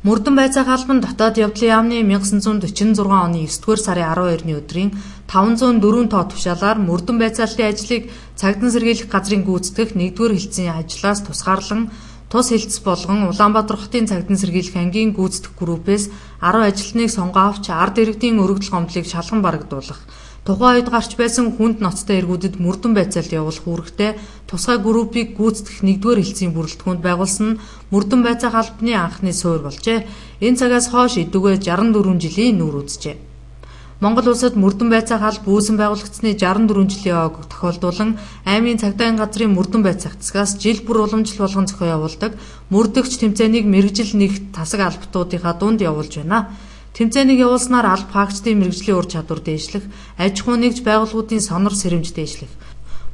Мөрдөн байцаах албан дотоод явдлын яамны 1946 оны 9-р сарын 12-ны өдрийн 504 тоо тушаалаар мөрдөн байцаалтын ажлыг цагдан сэргийлэх газрын гүйцэтгэх 1-р хэлтсийн ажлаас тусгаарлан тус хэлтс болгон Улаанбаатар хотын цагдан сэргийлэх ангийн гүйцэтгэх группээс 10 ажилтныг сонгоо авч ард иргэдийн өргөдөл гомдлыг шалган барагдуулах, тухайн үед гарч байсан хүнд ноцтой эргүүдэд мөрдөн байцаалт явуулах үүрэгтэй тусгай группийг гүйцэтгэх 1-р хэлтсийн бүрэлдэхүүнд байгуулсан нь мөрдөн байцаах албаны анхны суурь болжээ. Энэ цагаас хойш эдүгээ 64 жилийн нүүр үзжээ. Монгол улсад мөрдөн байцаах алба үүсэн байгуулагдсны 64 жилийн ойг тохиолдуулан аймгийн цагдаагийн газрын мөрдөн байцаах засгаас жил бүр уламжлал болгон зохион явуулдаг мөрдөгч тэмцээнийг мэргэжил нэгт тасаг албатуудынхаа дунд явуулж байна. Тэмцээнийг явуулснаар алба хаагчдын мэргэжлийн ур чадвар дээшлэх, аж ахуй нэгж байгууллагуудын сонор сэрэмж дээшлэх,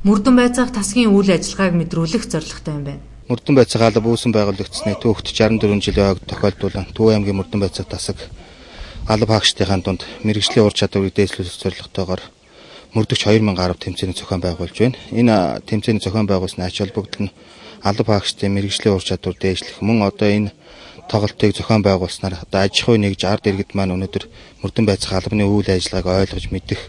мөрдөн байцаах тасгийн үйл ажиллагааг мэдрүүлэх зорилготой юм байна. Мөрдөн байцаах алба үүсэн байгуулагдсны түүхт 64 жилийн ойг тохиолдуулан Төв аймгийн мөрдөн байцаах тасаг алба хаагчдын дунд мэргэжлийн ур чадварыг дээшлүүлэх зорилготойгоор мөрдөгч 2010 тэмцээний зохион байгуулж байна. Энэ тэмцээний зохион байгуулсны ач холбогдол нь алба хаагчдын мэргэжлийн ур чадвар дээшлэх мөн одоо энэ тоглолтыг зохион байгуулснаар одоо аж ахуй нэгж ард иргэд маань өнөөдөр мөрдөн байцаах албаны үйл ажиллагааг ойлгож мэдэх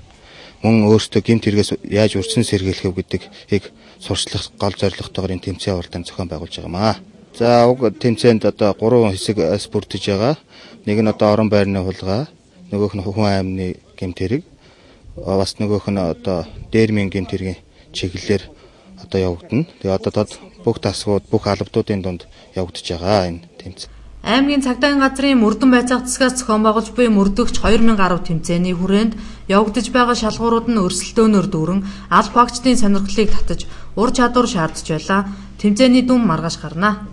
мөн өөрсдөө гэмт хэрэгээс яаж үржин сэргийлэх вэ гэдгийг сурчлах гол зорилготойгоор энэ тэмцээн уралдаан зохион байгуулж байгаа юм аа. За уг тэмцээнд одоо 3 хэсэгээс бүрдэж байгаа. Нэг нь одоо орон байрны хулгай, нөгөөх нь хүн аймны гэмт хэрэг, бас нөгөөх нь одоо дээрмийн гэмт хэргийн чиглэлээр одоо явагдана. Тэгээ одоо бүх тасгууд, бүх албадуудын дунд явагдаж байгаа энэ тэмцээн. Аймгийн цагдаагийн газрын мөрдөн байцаах засгаас зохион байгуулж буй мөрдөгч 2010 тэмцээний хүрээнд явагдаж байгаа шалгуурууд нь өрсөлдөөнөөр дүүрэн алба хаагчдын сонирхлыг татаж ур чадвар шаардж байлаа. Тэмцээний дүн маргааш гарна.